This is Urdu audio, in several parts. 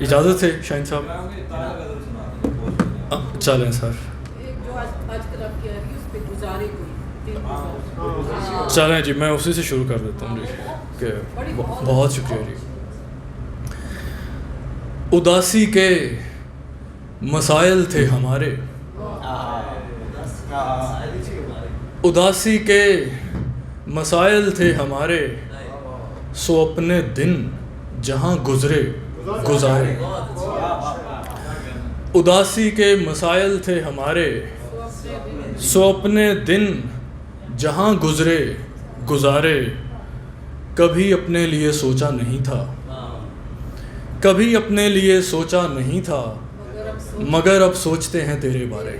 اجازت ہے شاہین صاحب؟ چلیں سر، چلیں جی میں اسی سے شروع کر دیتا ہوں جی کہ بہت شکریہ جی. اداسی کے مسائل تھے ہمارے، اداسی کے مسائل تھے ہمارے، سو اپنے دن جہاں گزارے. اداسی کے مسائل تھے ہمارے، سو اپنے دن جہاں گزارے. کبھی اپنے لیے سوچا نہیں تھا، کبھی اپنے لیے سوچا نہیں تھا، مگر اب سوچتے ہیں تیرے بارے.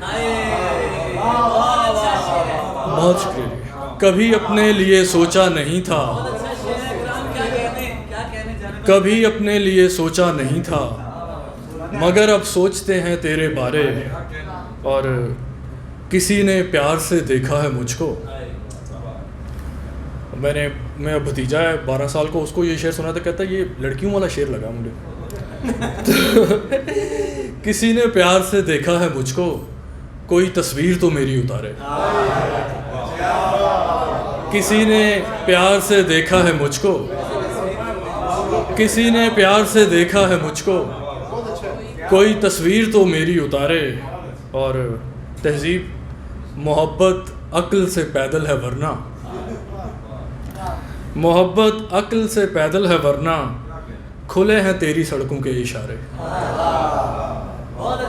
بہت شکریہ. کبھی اپنے لیے سوچا نہیں تھا، کبھی اپنے لیے سوچا نہیں تھا، مگر اب سوچتے ہیں تیرے بارے. اور کسی نے پیار سے دیکھا ہے مجھ کو، میں بھتیجا ہے 12 سال کو، اس کو یہ شعر سنا تھا، کہتا ہے یہ لڑکیوں والا شعر لگا مجھے. کسی نے پیار سے دیکھا ہے مجھ کو، کوئی تصویر تو میری اتارے. کسی نے پیار سے دیکھا ہے مجھ کو، کسی نے پیار سے دیکھا ہے مجھ کو، کوئی تصویر تو میری اتارے. اور تہذیب، محبت عقل سے پیدل ہے ورنہ، محبت عقل سے پیدل ہے ورنہ، کھلے ہیں تیری سڑکوں کے اشارے.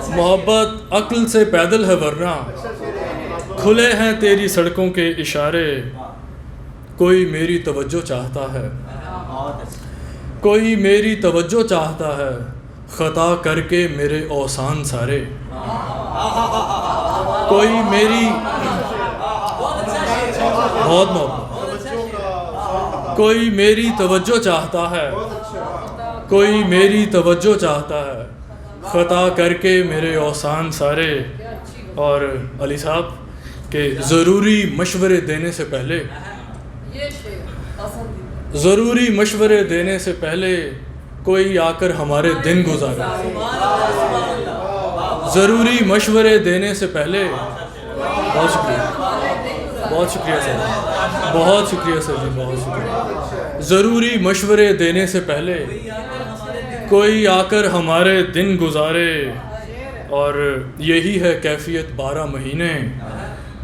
محبت عقل سے پیدل ہے ورنہ، کھلے ہیں تیری سڑکوں کے اشارے. کوئی میری توجہ چاہتا ہے، کوئی میری توجہ چاہتا ہے، خطا کر کے میرے اوسان سارے. کوئی میری بہت محبت، کوئی میری توجہ چاہتا ہے، کوئی میری توجہ چاہتا ہے، خطا کر کے میرے اوسان سارے. اور علی صاحب کہ ضروری مشورے دینے سے پہلے، ضروری مشورے دینے سے پہلے کوئی آ کر ہمارے دن گزارے. ضروری مشورے دینے سے پہلے، بہت شکریہ، بہت شکریہ سر، بہت شکریہ سر جی، بہت شکریہ. ضروری مشورے دینے سے پہلے کوئی آ کر ہمارے دن گزارے. اور یہی ہے کیفیت 12 مہینے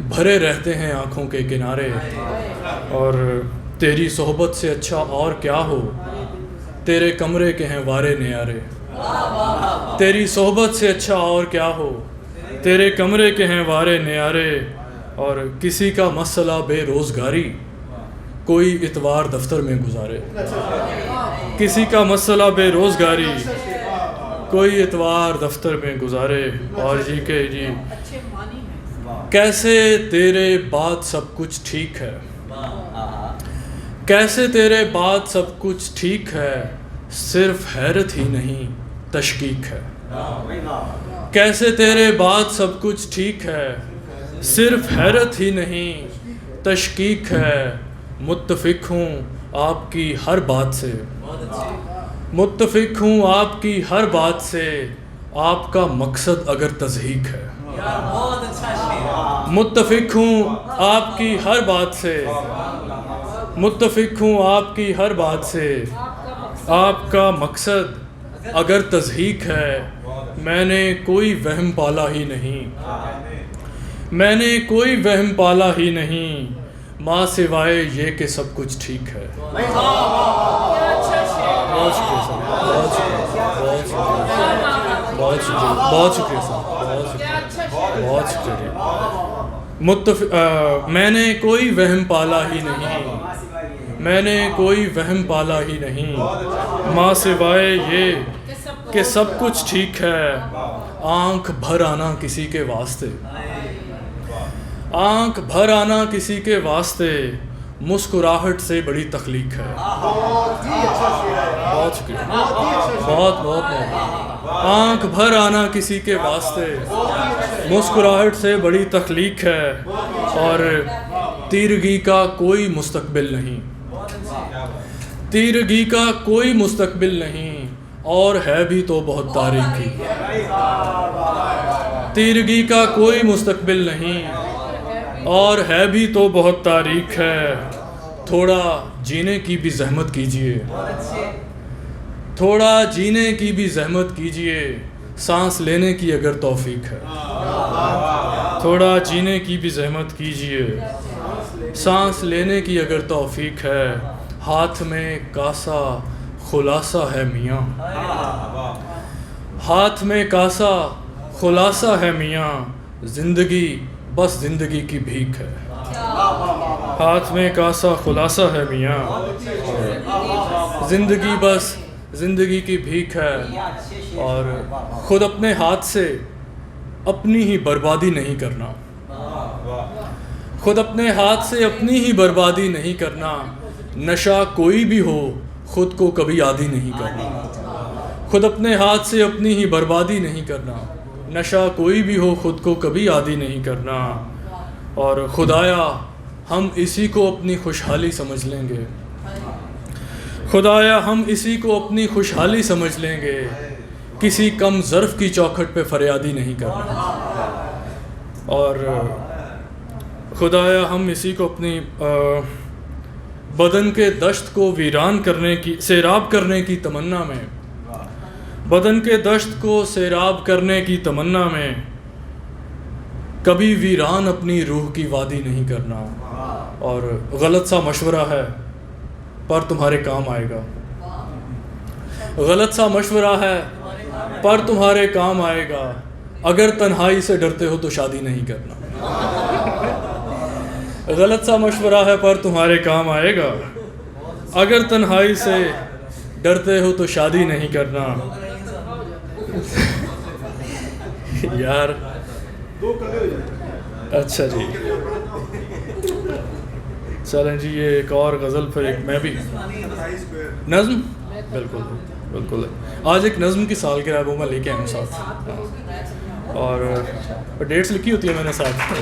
بھرے رہتے ہیں آنکھوں کے کنارے. اور تیری صحبت سے اچھا اور کیا ہو، تیرے کمرے کے ہیں وارے نیارے. تیری صحبت سے اچھا اور کیا ہو، تیرے کمرے کے ہیں وارے نیارے. اور کسی کا مسئلہ بے روزگاری، کوئی اتوار دفتر میں گزارے. کسی کا مسئلہ بے روزگاری، کوئی اتوار دفتر میں گزارے. اور جی کہ جی کیسے تیرے بعد سب کچھ ٹھیک ہے، کیسے تیرے بعد سب کچھ ٹھیک ہے، صرف حیرت ہی نہیں تشکیک ہے. کیسے تیرے بعد سب کچھ ٹھیک ہے، صرف حیرت ہی نہیں تشکیک ہے. متفق ہوں آپ کی ہر بات سے، متفق ہوں آپ کی ہر بات سے، آپ کا مقصد اگر تضحیک ہے. متفق ہوں آپ کی ہر بات سے، متفق ہوں آپ کی ہر بات سے، آپ کا مقصد اگر تضحیک ہے. میں نے کوئی وہم پالا ہی نہیں، میں نے کوئی وہم پالا ہی نہیں، ماں سوائے یہ کہ سب کچھ ٹھیک ہے. بہت شکریہ سر، بہت شکریہ، بہت شکریہ، بہت شکریہ سر، بہت شکریہ، بہت شکریہ. میں نے کوئی وہم پالا ہی نہیں، میں نے کوئی وہم پالا ہی نہیں، ماں سوائے یہ کہ سب کچھ ٹھیک ہے. آنکھ بھر آنا کسی کے واسطے، آنکھ بھر آنا کسی کے واسطے، مسکراہٹ سے بڑی تخلیق ہے. بہت شکریہ، بہت بہت بہت. آنکھ بھر آنا کسی کے واسطے، مسکراہٹ سے بڑی تخلیق ہے. اور تیرگی کا کوئی مستقبل نہیں، تیرگی کا کوئی مستقبل نہیں، اور ہے بھی تو بہت تاریکی، تیرگی کا کوئی مستقبل نہیں، اور ہے بھی تو بہت تاریک ہے۔ تھوڑا جینے کی بھی زحمت کیجیے، تھوڑا جینے کی بھی زحمت کیجیے، سانس لینے کی اگر توفیق ہے۔ تھوڑا جینے کی بھی زحمت کیجیے، سانس لینے کی اگر توفیق ہے۔ ہاتھ میں کاسا خلاصہ ہے میاں، ہاتھ میں کاسا خلاصہ ہے میاں، زندگی بس زندگی کی بھیک ہے۔ ہاتھ میں کاسا خلاصہ ہے میاں، زندگی بس زندگی کی بھیک ہے۔ اور خود اپنے ہاتھ سے اپنی ہی بربادی نہیں کرنا، خود اپنے ہاتھ سے اپنی ہی بربادی نہیں کرنا۔ نشہ کوئی بھی ہو خود کو کبھی عادی نہیں کرنا، خود اپنے ہاتھ سے اپنی ہی بربادی نہیں کرنا۔ نشہ کوئی بھی ہو خود کو کبھی عادی نہیں کرنا۔ اور خدایا ہم اسی کو اپنی خوشحالی سمجھ لیں گے، خدایا ہم اسی کو اپنی خوشحالی سمجھ لیں گے، کسی کم ظرف کی چوکھٹ پہ فریادی نہیں کرنا۔ اور خدایا ہم اسی کو اپنی بدن کے دشت کو ویران کرنے کی سیراب کرنے کی تمنا میں، بدن کے دشت کو سیراب کرنے کی تمنا میں کبھی ویران اپنی روح کی وادی نہیں کرنا۔ اور غلط سا مشورہ ہے پر تمہارے کام آئے گا، غلط سا مشورہ ہے پر تمہارے کام آئے گا، اگر تنہائی سے ڈرتے ہو تو شادی نہیں کرنا۔ غلط سا مشورہ ہے پر تمہارے کام آئے گا، اگر تنہائی سے ڈرتے ہو تو شادی نہیں کرنا۔ یار اچھا جی، چلیں جی، یہ ایک اور غزل پھر ایک میں بھی نظم، بالکل بالکل، آج ایک نظم کی سالگرہ ہے، وہ میں لے کے آیا ہوں ساتھ، اور ڈیٹس لکھی ہوتی ہے میں نے ساتھ۔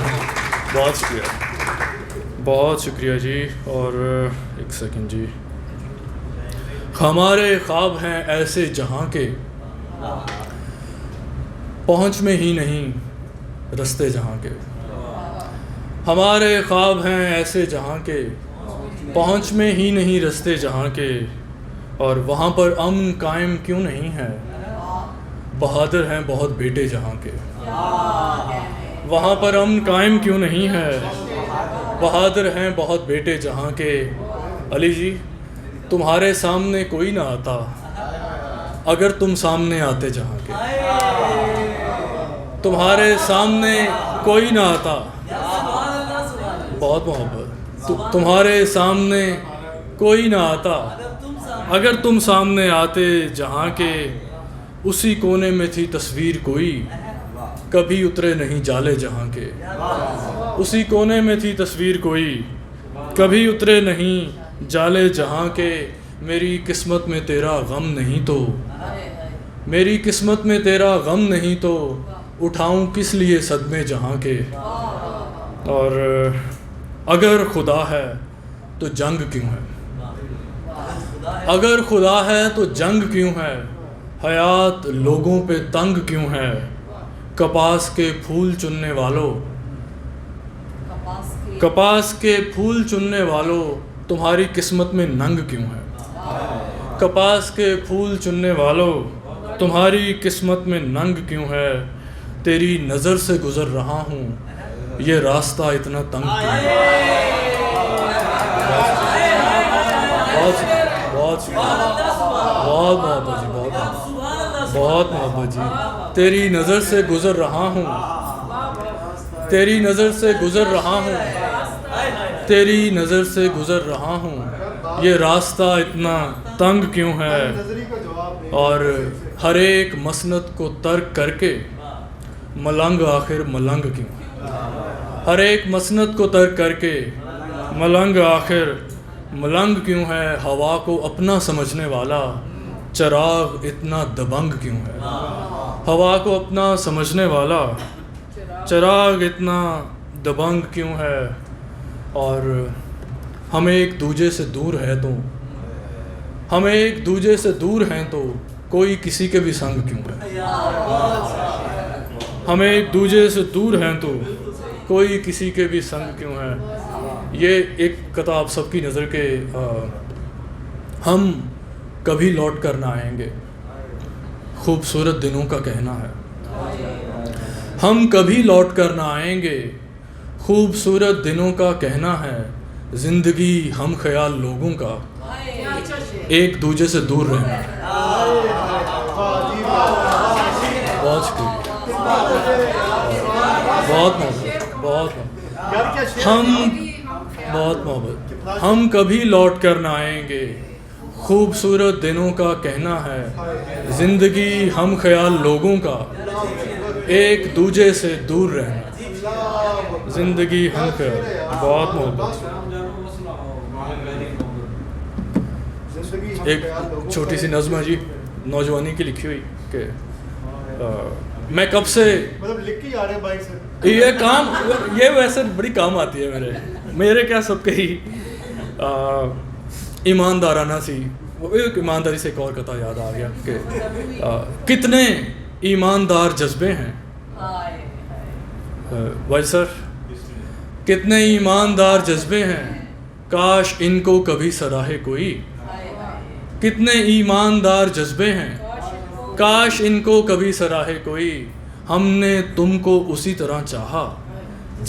بہت شکریہ، بہت شکریہ جی۔ اور ایک سیکنڈ جی۔ ہمارے خواب ہیں ایسے جہاں کے پہنچ میں ہی نہیں رستے جہاں کے، ہمارے خواب ہیں ایسے جہاں کے پہنچ میں ہی نہیں رستے جہاں کے، اور وہاں پر امن قائم کیوں نہیں ہے، بہادر ہیں بہت بیٹے جہاں کے۔ وہاں پر امن قائم کیوں نہیں ہے، بہادر ہیں بہت بیٹے جہاں کے۔ علی جی تمہارے سامنے کوئی نہ آتا اگر تم سامنے آتے جہاں کے، تمہارے سامنے کوئی نہ آتا، بہت محبت، تمہارے سامنے کوئی نہ آتا اگر تم سامنے آتے جہاں کے۔ اسی کونے میں تھی تصویر کوئی کبھی اترے نہیں جالے جہاں کے، اسی کونے میں تھی تصویر کوئی کبھی اترے نہیں جالے جہاں کے۔ میری قسمت میں تیرا غم نہیں تو، میری قسمت میں تیرا غم نہیں تو، اٹھاؤں کس لیے صدمے جہاں کے۔ اور اگر خدا ہے تو جنگ کیوں ہے، اگر خدا ہے تو جنگ کیوں ہے، حیات لوگوں پہ تنگ کیوں ہے، کپاس کے پھول چننے والوں، کپاس کے پھول چننے والوں، تمہاری قسمت میں ننگ کیوں ہے، کپاس کے پھول چننے والوں، تمہاری قسمت میں ننگ کیوں ہے۔ تیری نظر سے گزر رہا ہوں یہ راستہ اتنا تنگ کیوں ہے۔ بہت بہت محبت جی، بہت محبت جی۔ تیری نظر سے گزر رہا ہوں، تیری نظر سے گزر رہا ہوں، تیری نظر سے گزر رہا ہوں، یہ راستہ اتنا تنگ کیوں ہے۔ اور ہر ایک مسند کو ترک کر کے ملنگ آخر ملنگ کیوں، ہر ایک مسند کو ترک کر کے ملنگ آخر ملنگ کیوں ہے۔ ہوا کو اپنا سمجھنے والا چراغ اتنا دبنگ کیوں ہے، ہوا کو اپنا سمجھنے والا چراغ اتنا دبنگ کیوں ہے۔ اور ہم ایک دوجے سے دور ہے تو، ہم ایک دوجے سے دور ہیں تو کوئی کسی کے بھی سنگ کیوں ہے. ہمیں ایک دوجے سے دور ہیں تو کوئی کسی کے بھی سنگ کیوں ہے. یہ ایک کتاب سب کی نظر کے ہم کبھی لوٹ کر نہ آئیں گے، خوبصورت دنوں کا کہنا ہے. ہم کبھی لوٹ کر نہ آئیں گے، خوبصورت دنوں کا کہنا ہے. زندگی ہم خیال لوگوں کا، ایک دوجے سے دور رہنا ہے. بہت شکریہ، بہت محبت، بہت محبت. بہت محبت. ہم کبھی لوٹ کر نہ آئیں گے، خوبصورت دنوں کا کہنا ہے. زندگی ہم خیال لوگوں کا، ایک دوجے سے دور رہنا. زندگی ہم خیال. بہت محبت. ایک چھوٹی سی نظم ہے جی، نوجوانی کی لکھی ہوئی کہ میں کب سے یہ کام، یہ ویسے بڑی کام آتی ہے میرے کیا سب کے ہی ایماندارانہ سی. ایک ایمانداری سے ایک اور قطع یاد آ گیا کہ کتنے ایماندار جذبے ہیں بھائی سر، کتنے ایماندار جذبے ہیں، کاش ان کو کبھی سراہے کوئی. کتنے ایماندار جذبے ہیں، کاش ان کو کبھی سراہے کوئی. ہم نے تم کو اسی طرح چاہا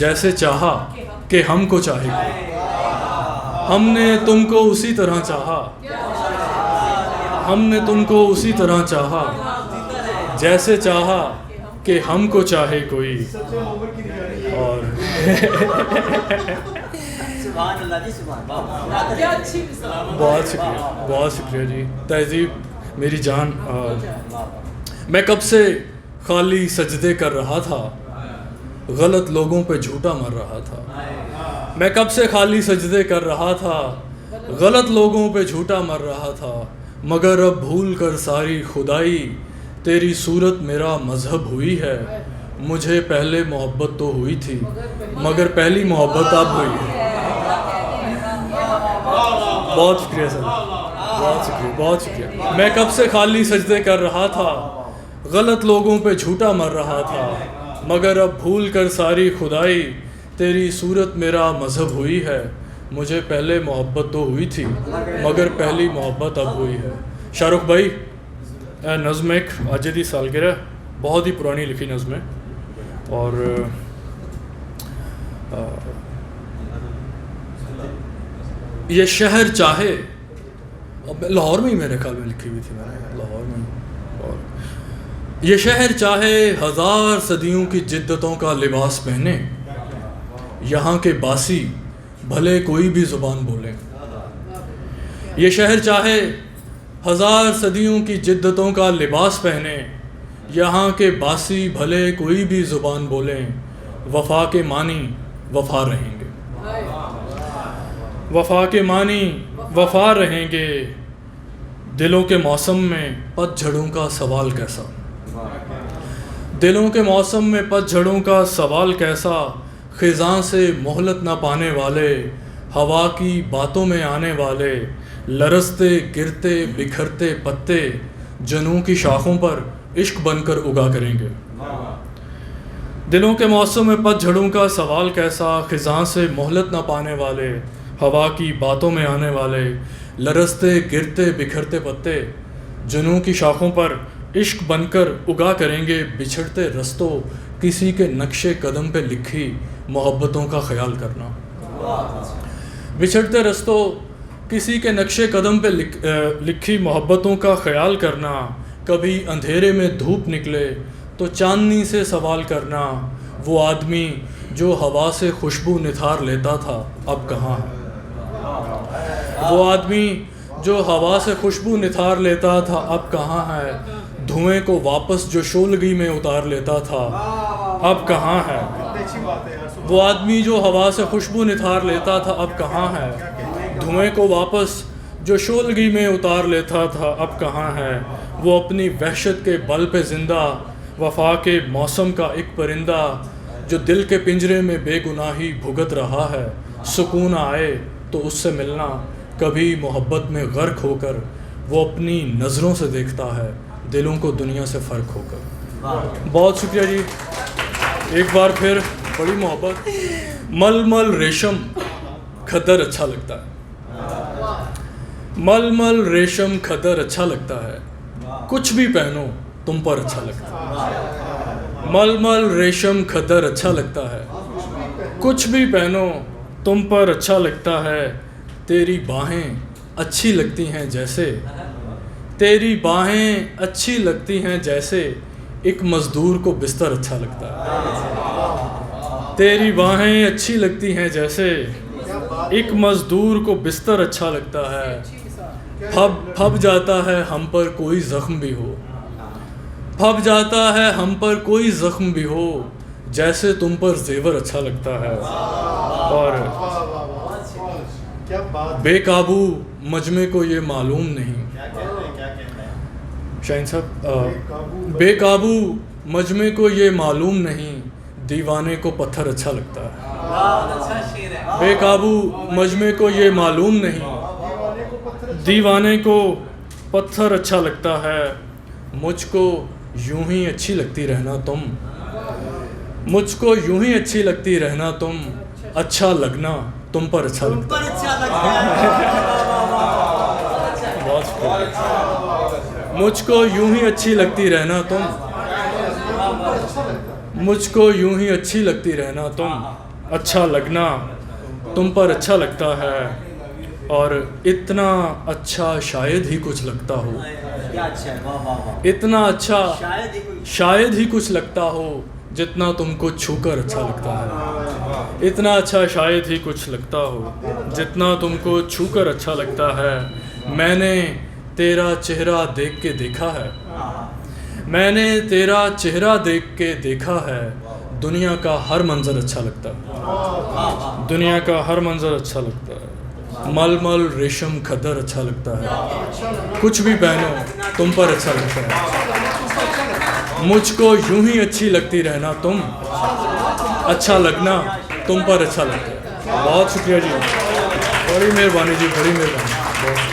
جیسے چاہا کہ ہم کو چاہے کوئی. ہم نے تم کو اسی طرح چاہا، ہم نے تم کو اسی طرح چاہا جیسے چاہا کہ ہم کو چاہے کوئی. اور بہت شکریہ، بہت شکریہ جی. تہذیب میری جان، میں کب سے خالی سجدے کر رہا تھا، غلط لوگوں پہ جھوٹا مر رہا تھا. میں کب سے خالی سجدے کر رہا تھا، غلط لوگوں پہ جھوٹا مر رہا تھا. مگر اب بھول کر ساری خدائی، تیری صورت میرا مذہب ہوئی ہے. مجھے پہلے محبت تو ہوئی تھی، مگر پہلی محبت اب ہوئی ہے. بہت شکریہ سر، بہت شکریہ، بہت شکریہ. میں کب سے خالی سجدے کر رہا تھا، غلط لوگوں پہ جھوٹا مر رہا تھا. مگر اب بھول کر ساری خدائی، تیری صورت میرا مذہب ہوئی ہے. مجھے پہلے محبت تو ہوئی تھی، مگر پہلی محبت اب ہوئی ہے. شاہ رخ بھائی، نظم ایک اجدی سالگرہ، بہت ہی پرانی لکھی نظم ہے. اور یہ شہر چاہے، لاہور میں ہی میرے خیال میں لکھی ہوئی تھی میں نے، لاہور میں. اور یہ شہر چاہے ہزار صدیوں کی جدتوں کا لباس پہنے، یہاں کے باسی بھلے کوئی بھی زبان بولے. یہ شہر چاہے ہزار صدیوں کی جدتوں کا لباس پہنے، یہاں کے باسی بھلے کوئی بھی زبان بولیں. وفا کے معنی وفا رہیں گے، وفا کے معنی وفا رہیں گے. دلوں کے موسم میں پت جھڑوں کا سوال کیسا، دلوں کے موسم میں پت جھڑوں کا سوال کیسا. خزاں سے مہلت نہ پانے والے، ہوا کی باتوں میں آنے والے. لرزتے گرتے بکھرتے پتے، جنوں کی شاخوں پر عشق بن کر اگا کریں گے. دلوں کے موسم میں پت جھڑوں کا سوال کیسا. خزاں سے مہلت نہ پانے والے، ہوا کی باتوں میں آنے والے. لرزتے گرتے بکھرتے پتے، جنوں کی شاخوں پر عشق بن کر اگا کریں گے. بچھڑتے رستوں کسی کے نقش قدم پہ لکھی محبتوں کا خیال کرنا. بچھڑتے رستوں کسی کے نقش قدم پہ لکھی محبتوں کا خیال کرنا. کبھی اندھیرے میں دھوپ نکلے تو چاندنی سے سوال کرنا. وہ آدمی جو ہوا سے خوشبو نتھار لیتا تھا اب کہاں ہے. وہ آدمی جو ہوا سے خوشبو نتھار لیتا تھا اب کہاں ہے. دھوئیں کو واپس جو شولگی میں اتار لیتا تھا اب کہاں ہے. وہ آدمی جو ہوا سے خوشبو نتھار لیتا تھا اب کہاں ہے. دھوئیں کو واپس جو شولگی میں اتار لیتا تھا اب کہاں ہے. وہ اپنی وحشت کے بل پہ زندہ، وفا کے موسم کا ایک پرندہ، جو دل کے پنجرے میں بے گناہی بھگت رہا ہے. سکون آئے تو اس سے ملنا، کبھی محبت میں غرق ہو کر وہ اپنی نظروں سے دیکھتا ہے دلوں کو دنیا سے فرق ہو کر. بہت شکریہ جی. ایک بار پھر بڑی محبت. مل مل ریشم کھدر اچھا لگتا ہے. مل مل ریشم کھدر اچھا لگتا ہے. کچھ بھی پہنو تم پر اچھا لگتا ہے. مل مل ریشم کھدر اچھا لگتا ہے. کچھ بھی پہنو تم پر اچھا لگتا ہے. تیری باہیں اچھی لگتی ہیں جیسے تیری باہیں اچھی لگتی ہیں جیسے ایک مزدور کو بستر اچھا لگتا ہے. تیری باہیں اچھی لگتی ہیں جیسے ایک مزدور کو بستر اچھا لگتا ہے. پھب جاتا ہے ہم پر کوئی زخم بھی ہو. پھب جاتا ہے ہم پر کوئی زخم بھی ہو. جیسے تم پر زیور اچھا لگتا ہے. اور بے قابو مجمع کو یہ معلوم نہیں. شاہین صاحب, بے قابو مجمع کو یہ معلوم نہیں. دیوانے کو پتھر اچھا لگتا ہے. بے قابو مجمع کو یہ معلوم نہیں. دیوانے کو پتھر اچھا لگتا ہے. مجھ کو یوں ہی اچھی لگتی رہنا تم. مجھ کو یوں ہی اچھی لگتی رہنا تم. اچھا لگنا تم پر اچھا لگتا ہے. بہت شکریہ. مجھ کو یوں ہی اچھی لگتی رہنا تم. مجھ کو یوں ہی اچھی لگتی رہنا تم. اچھا لگنا تم پر اچھا لگتا ہے. اور اتنا اچھا شاید ہی کچھ لگتا ہو. اتنا اچھا شاید ہی کچھ لگتا ہو جتنا تم کو چھو کر اچھا لگتا ہے. اتنا اچھا شاید ہی کچھ لگتا ہو جتنا تم کو چھو کر اچھا لگتا ہے. میں نے تیرا چہرہ دیکھ کے دیکھا ہے. میں نے تیرا چہرہ دیکھ کے دیکھا ہے. دنیا کا ہر منظر اچھا لگتا ہے. دنیا کا ہر منظر اچھا لگتا ہے. مل مل ریشم کھدر اچھا لگتا ہے. کچھ بھی پہنو تم پر اچھا لگتا ہے. مجھ کو یوں ہی اچھی لگتی رہنا تم. اچھا لگنا تم پر اچھا لگتا ہے. بہت شکریہ جی. بڑی مہربانی جی, بڑی مہربانی.